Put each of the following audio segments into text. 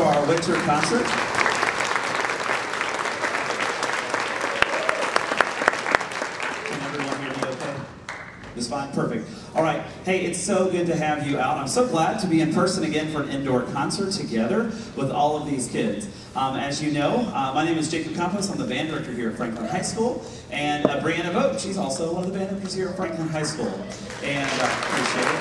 our winter concert. Can everyone hear me okay? Just fine? Perfect. All right. Hey, it's so good to have you out. I'm so glad to be in person again for an indoor concert together with all of these kids. As you know, my name is Jacob Campos. I'm the band director here at Franklin High School. And Brianna Vogt, she's also one of the band directors here at Franklin High School. And appreciate it.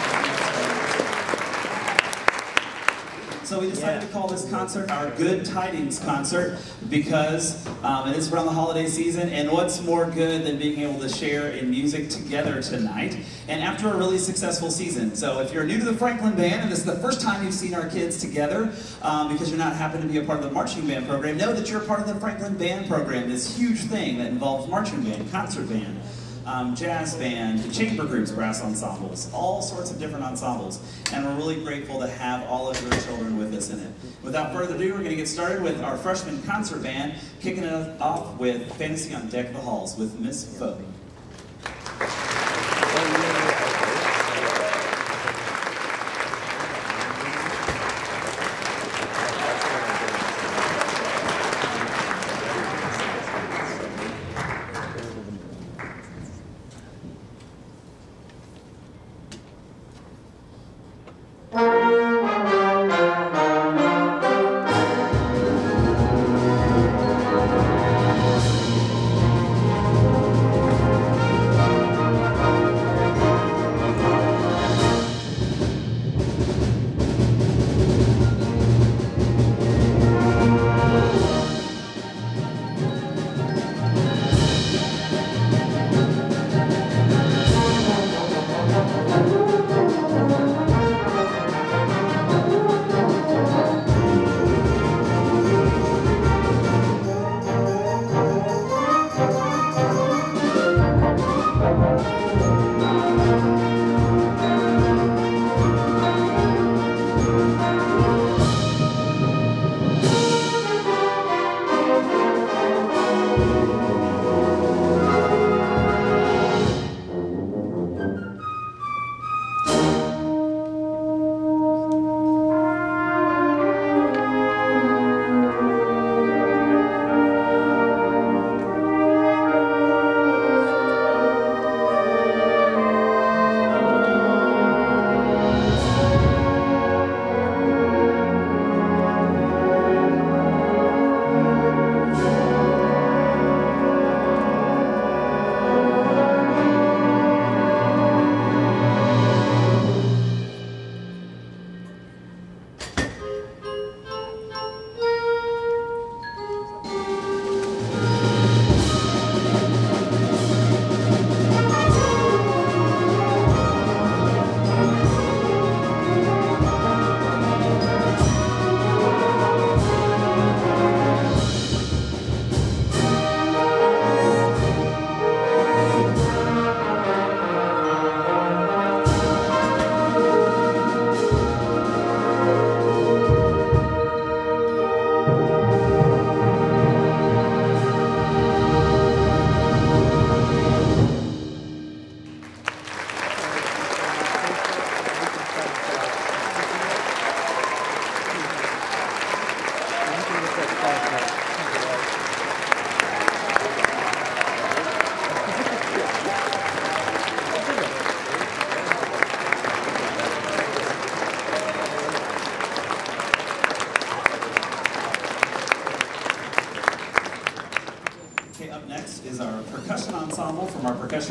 So we decided to call this concert our Good Tidings Concert because it is around the holiday season, and what's more good than being able to share in music together tonight, and after a really successful season. So if you're new to the Franklin Band, and this is the first time you've seen our kids together, because you're not happen to be a part of the marching band program, know that you're part of the Franklin Band program, this huge thing that involves marching band, concert band, jazz band, chamber groups, brass ensembles, all sorts of different ensembles. And we're really grateful to have all of your children with us in it. Without further ado, we're going to get started with our freshman concert band, kicking it off with Fantasy on Deck of the Halls with Miss Vogt.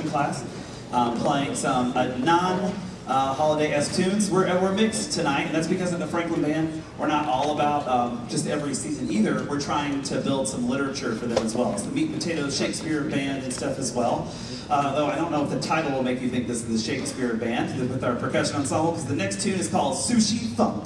Class, playing some non-holiday-esque tunes. We're mixed tonight, and that's because in the Franklin Band, we're not all about just every season either. We're trying to build some literature for them as well. It's the Meat and Potatoes Shakespeare Band and stuff as well. Though I don't know if the title will make you think this is the Shakespeare Band with our percussion ensemble, because the next tune is called Sushi Funk.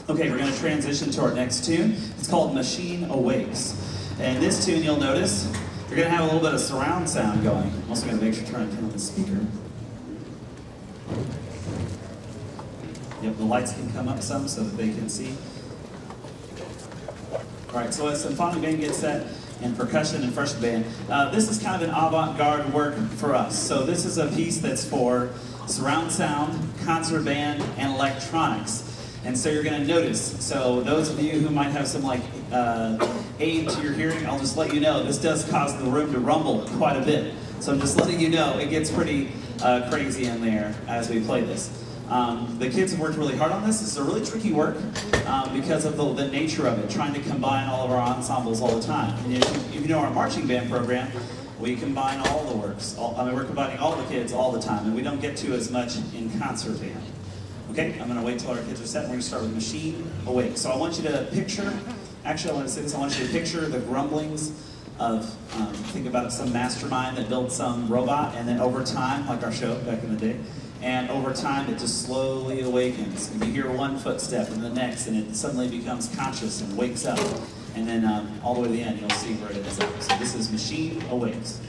Okay, we're going to transition to our next tune. It's called Machine Awakes. And this tune, you'll notice, you're going to have a little bit of surround sound going. I'm also going to make sure to turn on the speaker. Yep, the lights can come up some so that they can see. All right, so as symphonic band gets set, and percussion and freshman band, this is kind of an avant-garde work for us. So this is a piece that's for surround sound, concert band, and electronics. And so you're going to notice, so those of you who might have some aid to your hearing, I'll just let you know, this does cause the room to rumble quite a bit. So I'm just letting you know, it gets pretty crazy in there as we play this. The kids have worked really hard on this. This is a really tricky work because of the nature of it, trying to combine all of our ensembles all the time. And if you know our marching band program, we combine all the works. We're combining all the kids all the time, and we don't get to as much in concert band. Okay, I'm going to wait till our kids are set. We're going to start with Machine Awake. So I want you to picture, actually I want to say this, I want you to picture the grumblings of, think about some mastermind that built some robot, and then over time, like our show back in the day, and over time it just slowly awakens. And you hear one footstep and the next, and it suddenly becomes conscious and wakes up. And then all the way to the end, you'll see where it is. So this is Machine Awakes.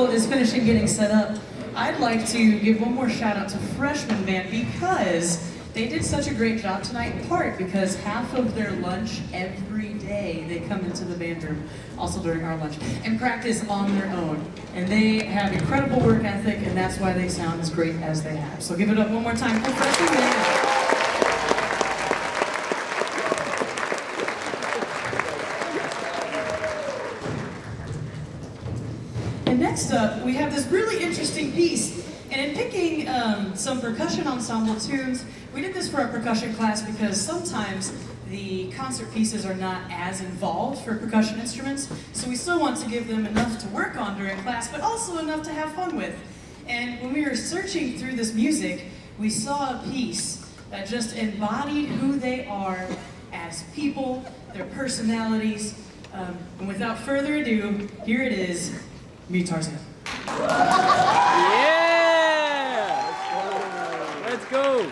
Nicole is finishing getting set up, I'd like to give one more shout out to freshman band because they did such a great job tonight, in part because half of their lunch every day they come into the band room, also during our lunch, and practice on their own. And they have incredible work ethic, and that's why they sound as great as they have. So give it up one more time for freshman band. And next up, we have this really interesting piece. And in picking some percussion ensemble tunes, we did this for our percussion class because sometimes the concert pieces are not as involved for percussion instruments, so we still want to give them enough to work on during class, but also enough to have fun with. And when we were searching through this music, we saw a piece that just embodied who they are as people, their personalities, and without further ado, here it is, Meet Tarzan. Yeah! Let's go!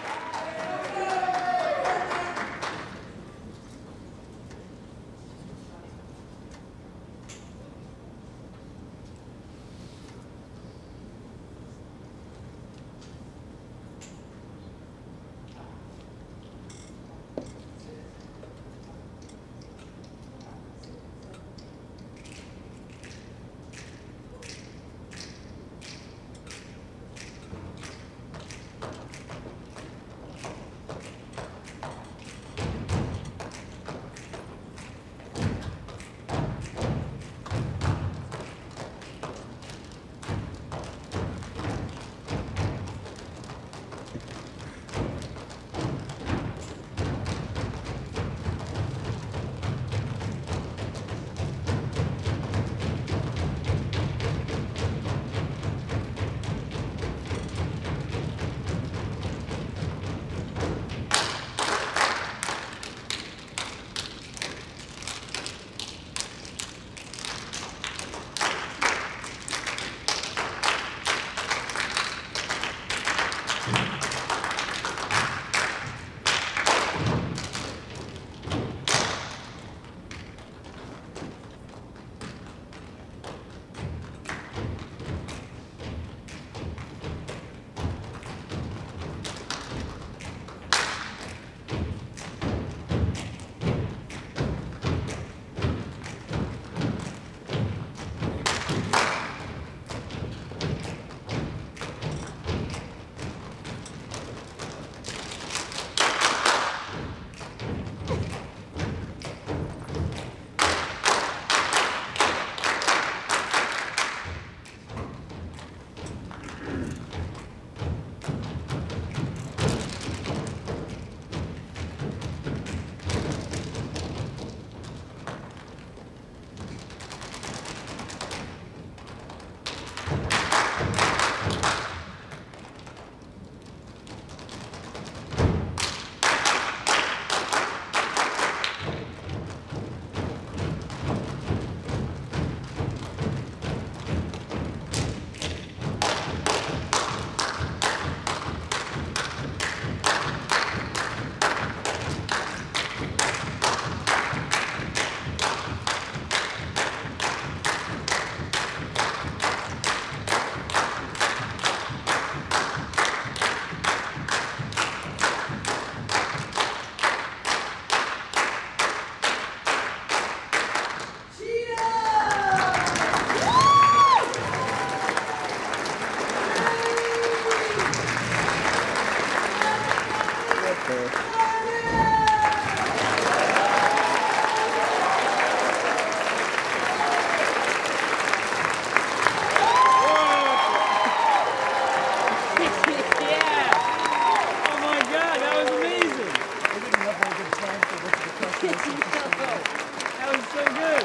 That was so good.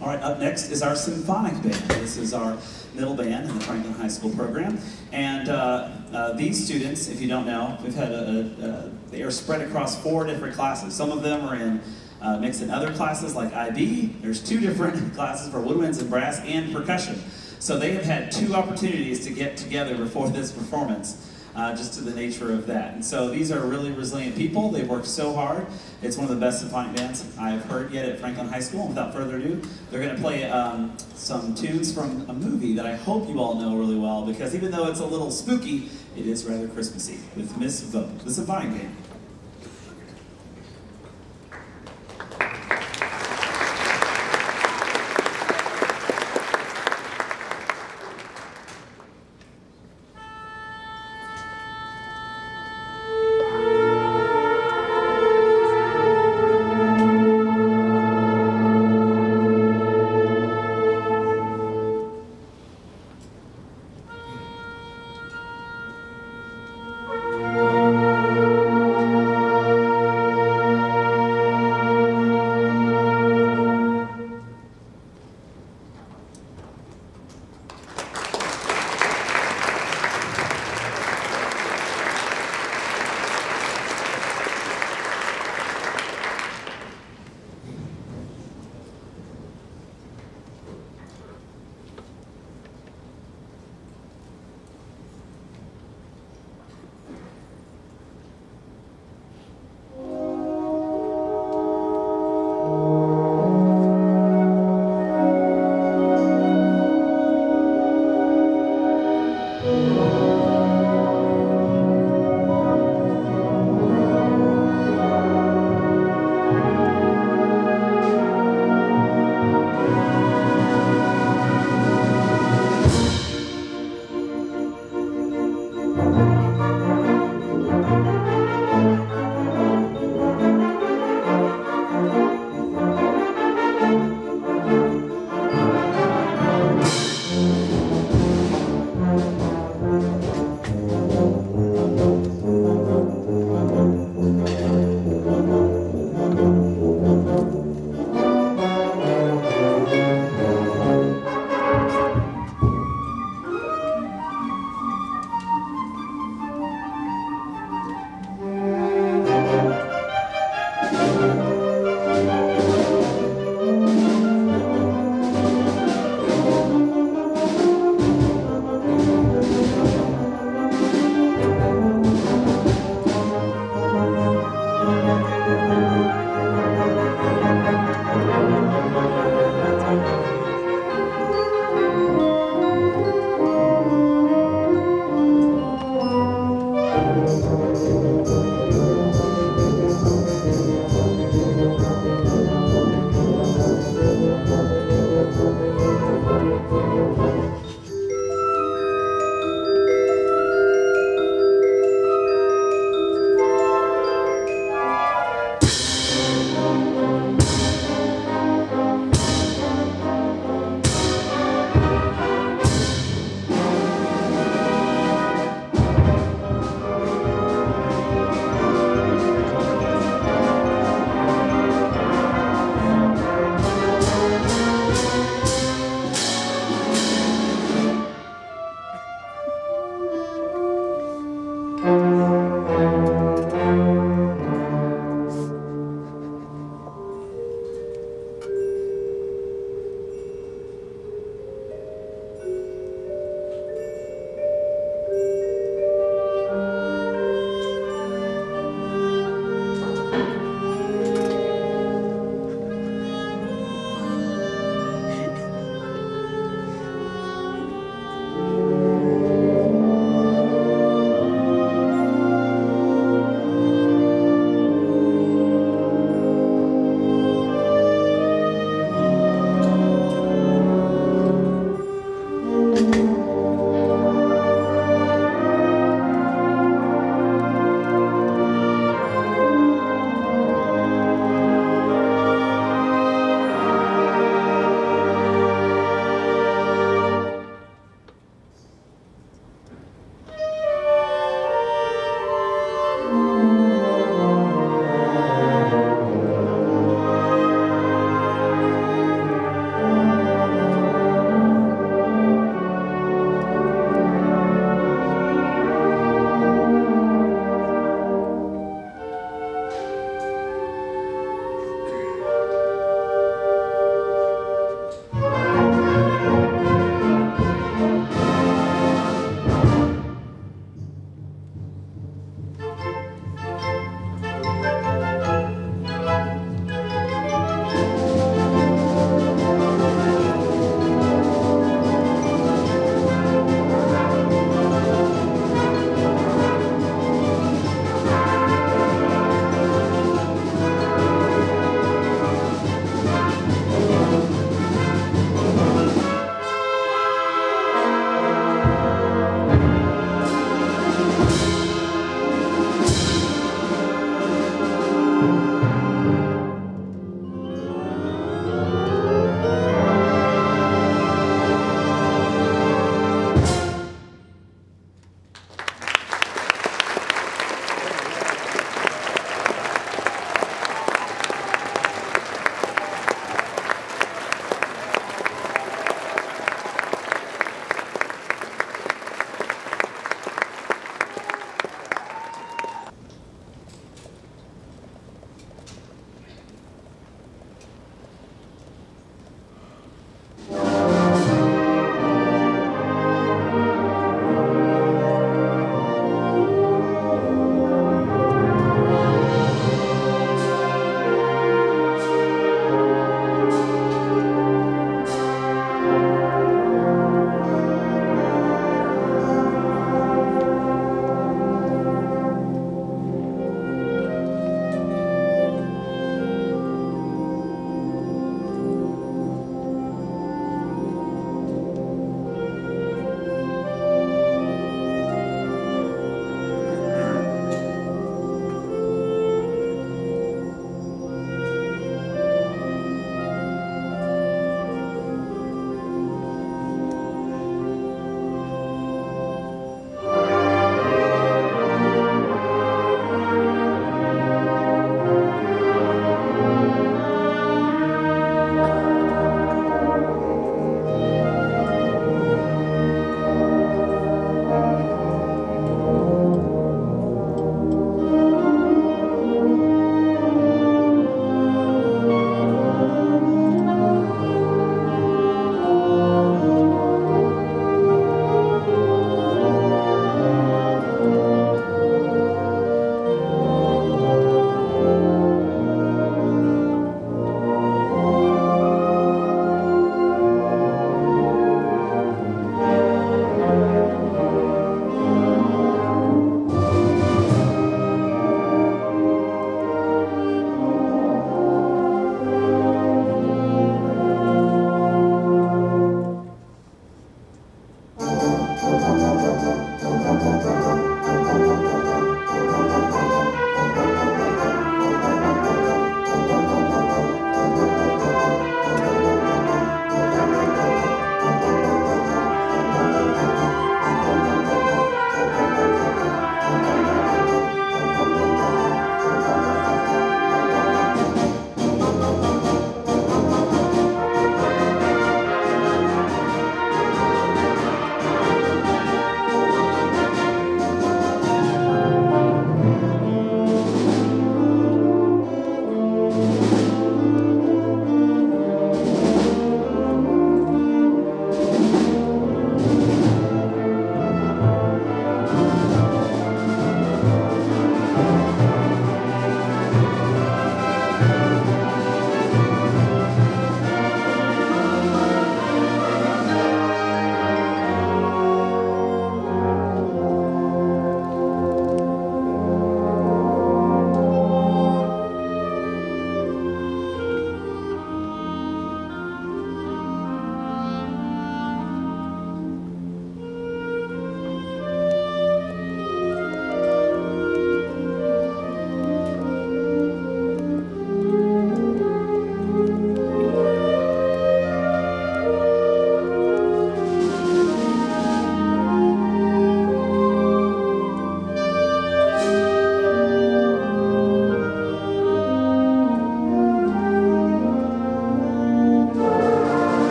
All right, up next is our symphonic band. This is our middle band in the Franklin High School program. And these students, if you don't know, we've had they are spread across 4 different classes. Some of them are in mixed in other classes like IB. There's 2 different classes for woodwinds and brass and percussion. So they have had 2 opportunities to get together before this performance. just to the nature of that. And so these are really resilient people. They've worked so hard. It's one of the best symphonic bands I've heard yet at Franklin High School. And without further ado, they're going to play some tunes from a movie that I hope you all know really well, because even though it's a little spooky, it is rather Christmassy, with Miss Vogue, the symphonic band.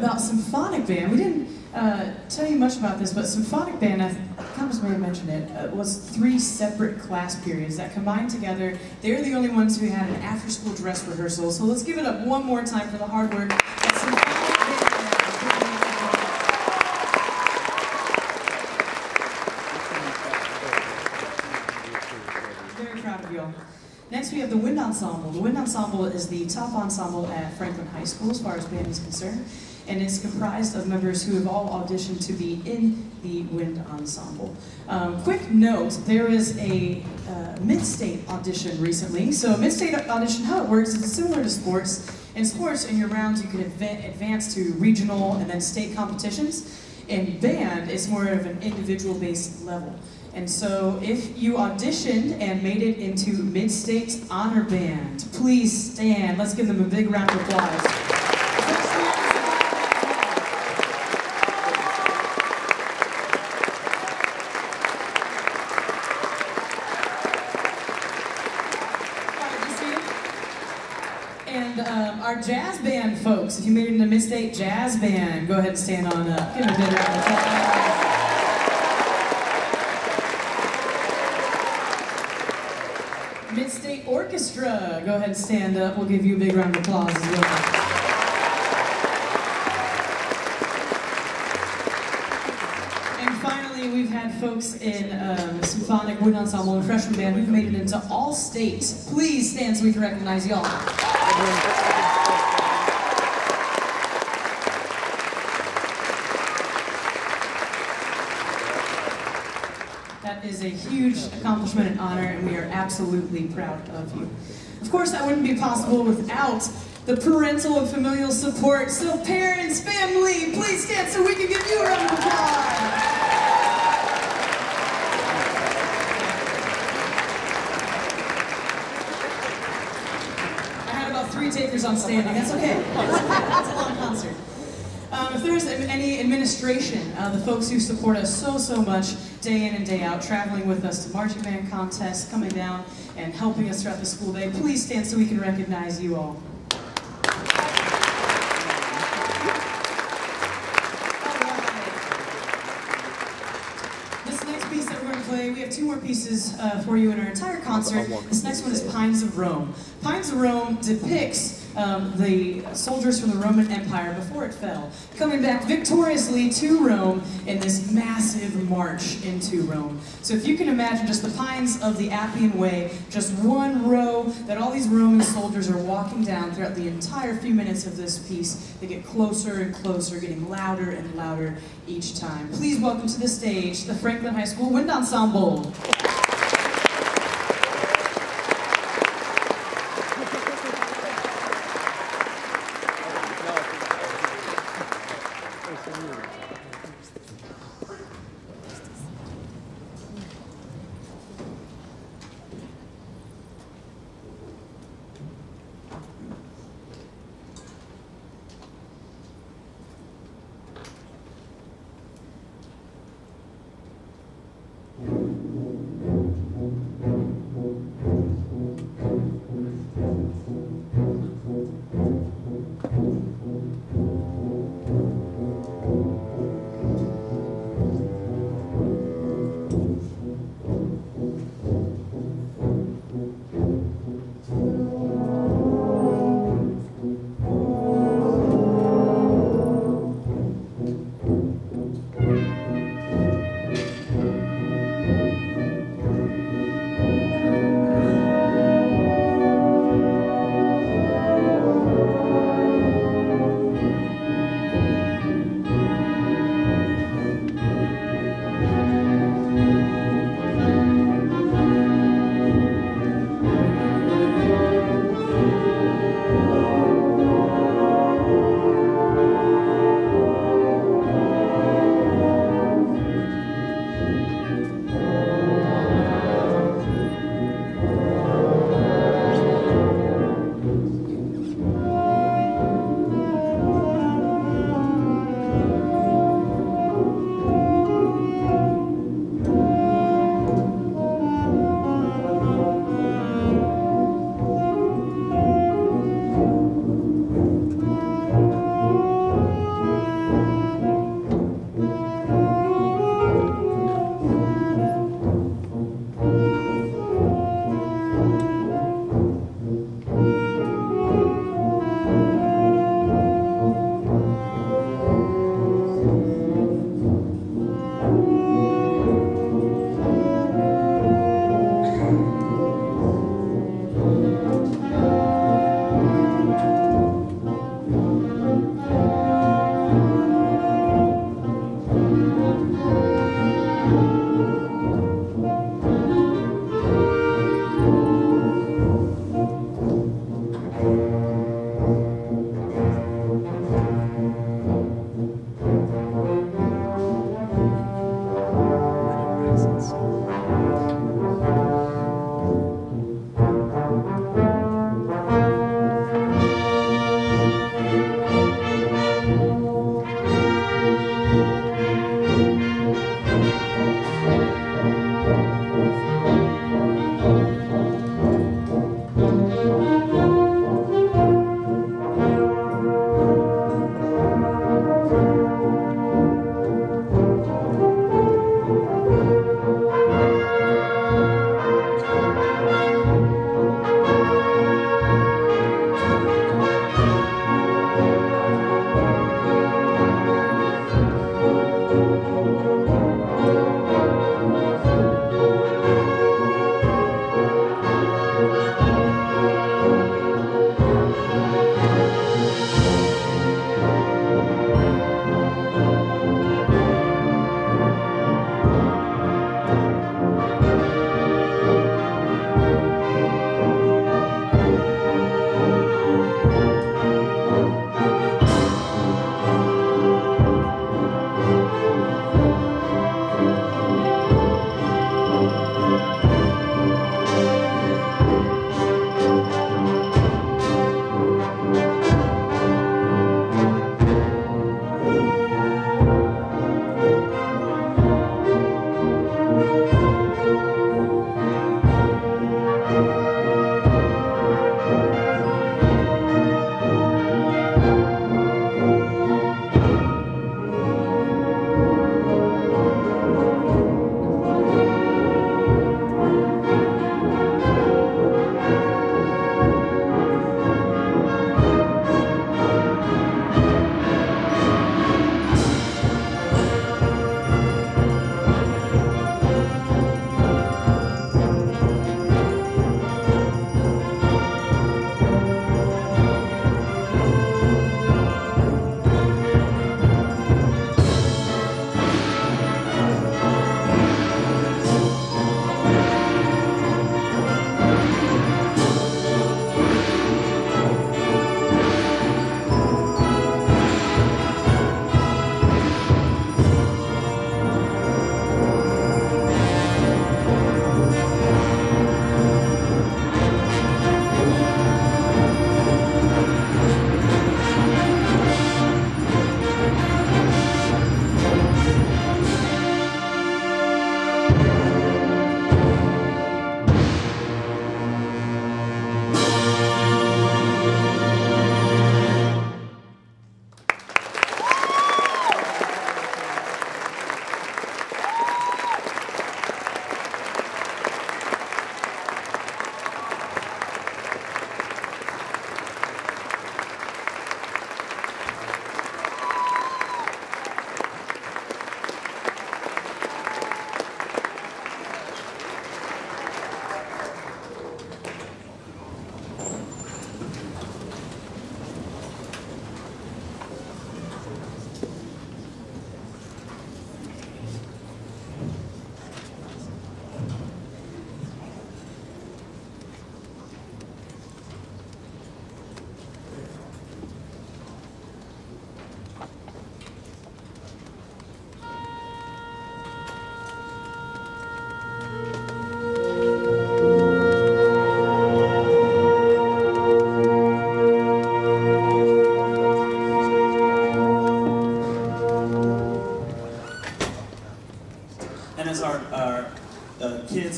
about Symphonic Band. We didn't tell you much about this, but Symphonic Band, Campus may have mentioned it, was 3 separate class periods that combined together. They're the only ones who had an after-school dress rehearsal, so let's give it up one more time for the hard work that Symphonic Band. Very proud of you all. Next we have the Wind Ensemble. The Wind Ensemble is the top ensemble at Franklin High School as far as band is concerned, and it's comprised of members who have all auditioned to be in the Wind Ensemble. Quick note, there is a mid-state audition recently. So mid-state audition, how it works is similar to sports. In sports, in your rounds, you can advance to regional and then state competitions. In band, it's more of an individual-based level. And so if you auditioned and made it into Mid-State's Honor Band, please stand. Let's give them a big round of applause. And our jazz band folks, if you made it into Mid-State Jazz Band, go ahead and stand on up. Give them a big round of applause. Mid-State Orchestra, go ahead and stand up. We'll give you a big round of applause as well. And finally, we've had folks in Symphonic, Wind Ensemble, and Freshman Band who've made it into all states. Please stand so we can recognize y'all. That is a huge accomplishment and honor, and we are absolutely proud of you. Of course, that wouldn't be possible without the parental and familial support. So parents, family, please stand so we can give you a round of applause. I had about 3 takers on standing. That's okay. That's a long concert. If there's any administration, the folks who support us so much day in and day out, traveling with us to marching band contests, coming down and helping us throughout the school day, please stand so we can recognize you all. This next piece that we're going to play, we have 2 more pieces for you in our entire concert. This next one is Pines of Rome. Pines of Rome depicts the soldiers from the Roman Empire before it fell, coming back victoriously to Rome in this massive march into Rome. So if you can imagine just the pines of the Appian Way, just one row that all these Roman soldiers are walking down throughout the entire few minutes of this piece. They get closer and closer, getting louder and louder each time. Please welcome to the stage the Franklin High School Wind Ensemble.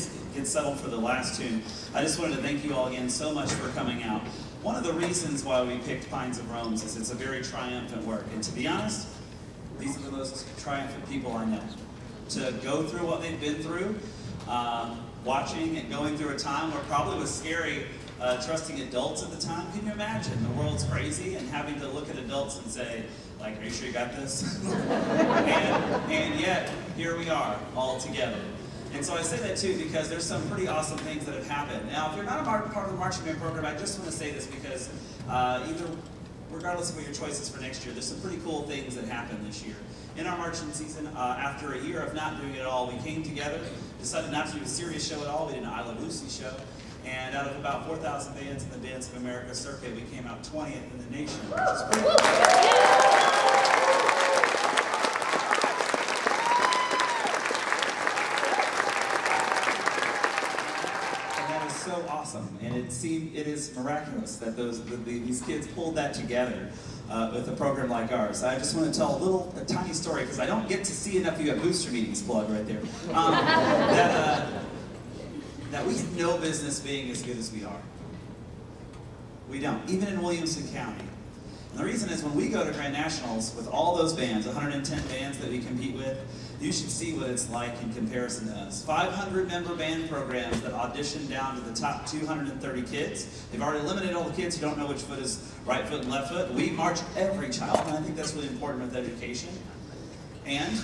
kids get settled for the last tune, I just wanted to thank you all again so much for coming out. One of the reasons why we picked Pines of Rome is it's a very triumphant work. And to be honest, these are the most triumphant people I know. To go through what they've been through, watching and going through a time where probably was scary, trusting adults at the time. Can you imagine? The world's crazy and having to look at adults and say, like, are you sure you got this? and yet, here we are, all together. And so I say that too because there's some pretty awesome things that have happened. Now, if you're not a part of the marching band program, I just want to say this because regardless of what your choice is for next year, there's some pretty cool things that happened this year. In our marching season, after a year of not doing it at all, we came together, decided not to do a serious show at all. We did an I Love Lucy show. And out of about 4,000 bands in the Dance of America circuit, we came out 20th in the nation, which is pretty cool. So awesome, and it is miraculous that these kids pulled that together with a program like ours. I just want to tell a tiny story because I don't get to see enough of you at booster meetings. Plug right there. That we have no business being as good as we are. We don't, even in Williamson County. And the reason is when we go to Grand Nationals with all those bands, 110 bands that we compete with, you should see what it's like in comparison to us. 500 member band programs that audition down to the top 230 kids. They've already eliminated all the kids who don't know which foot is right foot and left foot. We march every child, and I think that's really important with education. And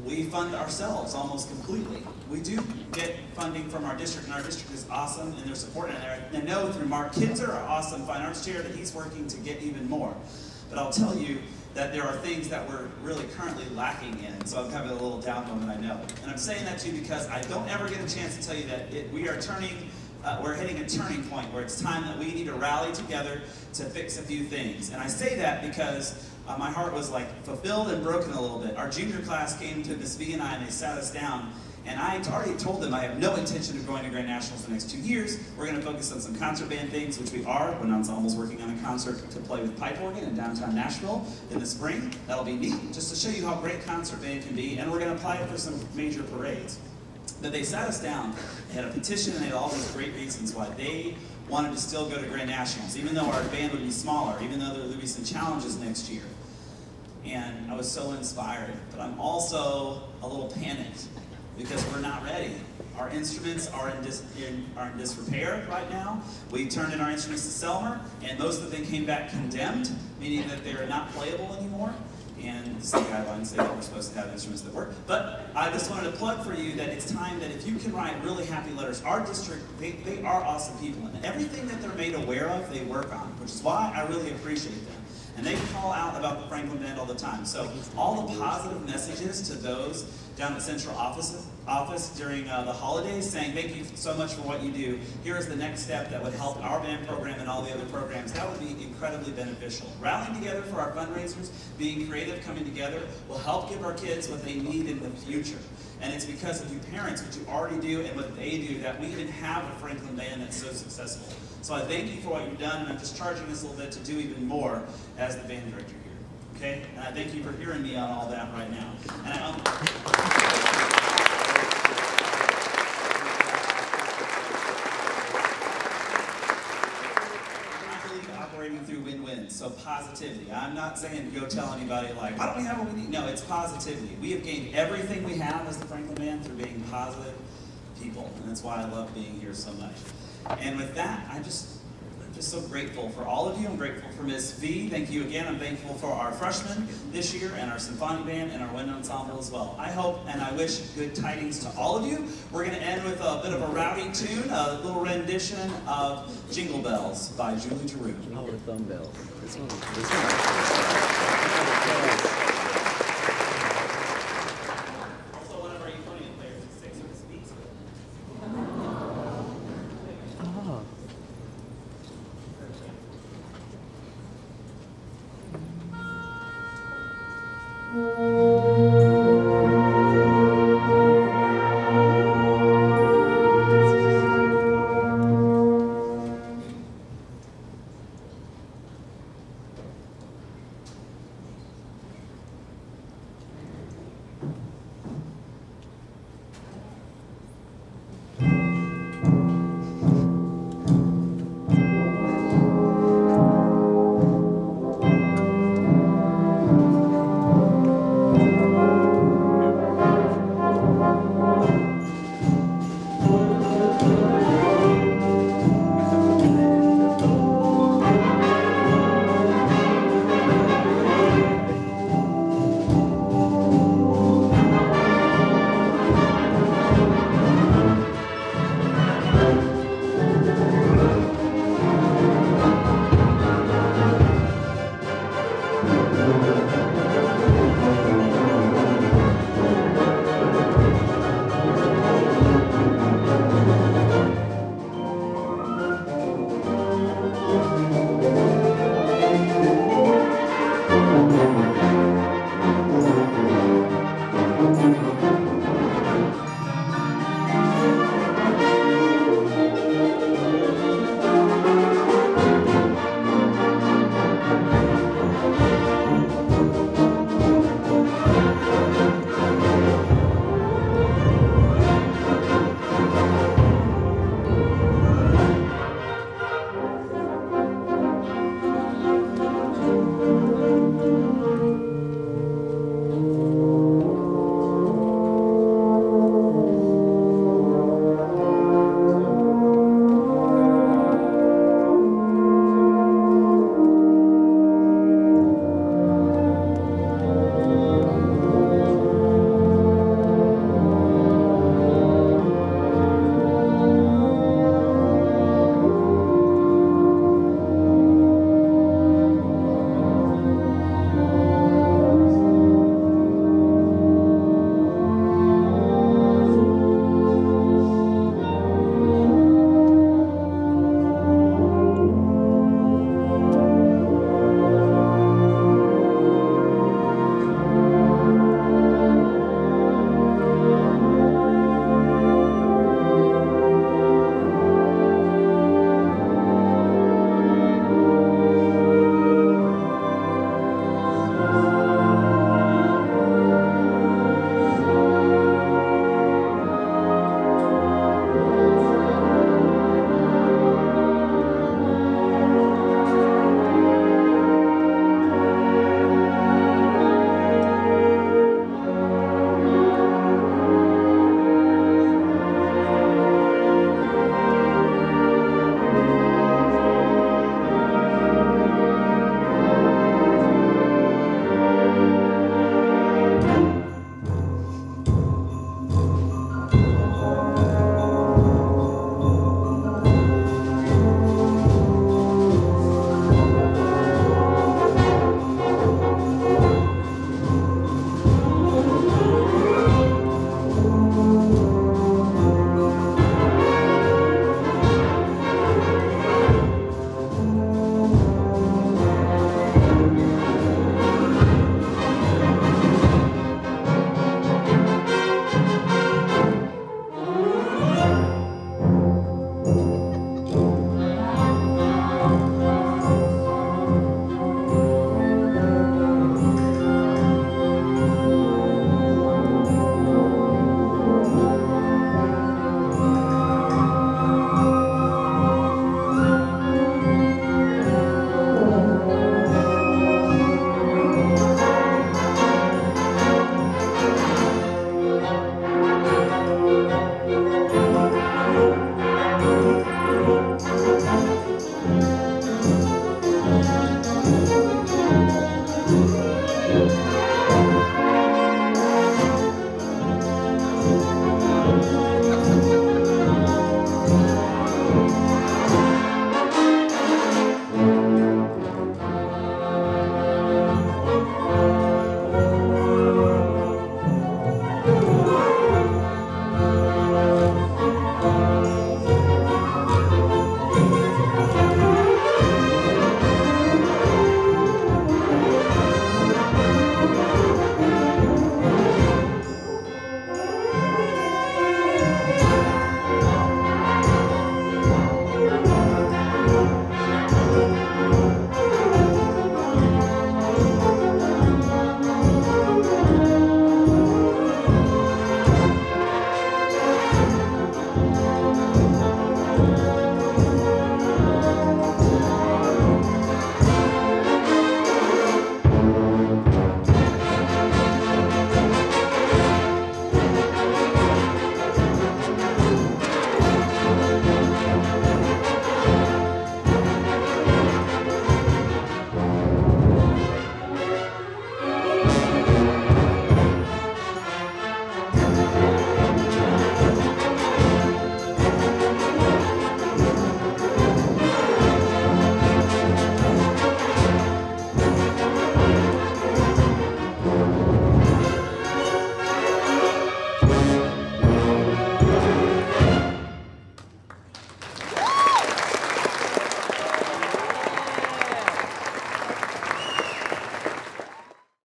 we fund ourselves almost completely. We do get funding from our district, and our district is awesome, and they're supporting it. And I know through Mark Kinzer, our awesome fine arts chair, that he's working to get even more. But I'll tell you that there are things that we're really currently lacking in, so I'm having a little down moment, I know. And I'm saying that to you because I don't ever get a chance to tell you that we're hitting a turning point where it's time that we need to rally together to fix a few things. And I say that because my heart was like fulfilled and broken a little bit. Our junior class came to Miss V and I, and they sat us down. And I already told them I have no intention of going to Grand Nationals the next 2 years. We're going to focus on some concert band things, which we are. When Ensemble's working on a concert to play with pipe organ in downtown Nashville in the spring. That'll be neat, just to show you how great concert band can be. And we're going to apply it for some major parades. But they sat us down, they had a petition, and they had all these great reasons why they wanted to still go to Grand Nationals, even though our band would be smaller, even though there would be some challenges next year. And I was so inspired, but I'm also a little panicked because we're not ready. Our instruments are in disrepair right now. We turned in our instruments to Selmer, and most of them came back condemned, meaning that they're not playable anymore. And the state guidelines say that we're supposed to have instruments that work. But I just wanted to plug for you that it's time that if you can write really happy letters, our district, they are awesome people. And everything that they're made aware of, they work on, which is why I really appreciate them. And they call out about the Franklin Band all the time. So all the positive messages to those down at Central Office during the holidays saying thank you so much for what you do. Here is the next step that would help our band program and all the other programs. That would be incredibly beneficial. Rallying together for our fundraisers, being creative, coming together, will help give our kids what they need in the future. And it's because of you parents, what you already do and what they do, that we even have a Franklin Band that's so successful. So I thank you for what you've done, and I'm just charging us a little bit to do even more as the band director here. Okay? And I thank you for hearing me on all that right now. And I'm operating through win-win, so positivity. I'm not saying go tell anybody like, why don't we have what we need? No, it's positivity. We have gained everything we have as the Franklin Band through being positive people, and that's why I love being here so much. And with that, I'm just so grateful for all of you. I'm grateful for Ms. V. Thank you again. I'm thankful for our freshmen this year and our symphony band and our wind ensemble as well. I hope and I wish good tidings to all of you. We're going to end with a bit of a rowdy tune, a little rendition of Jingle Bells by Julie Giroux. Oh, the thumb bell. This one.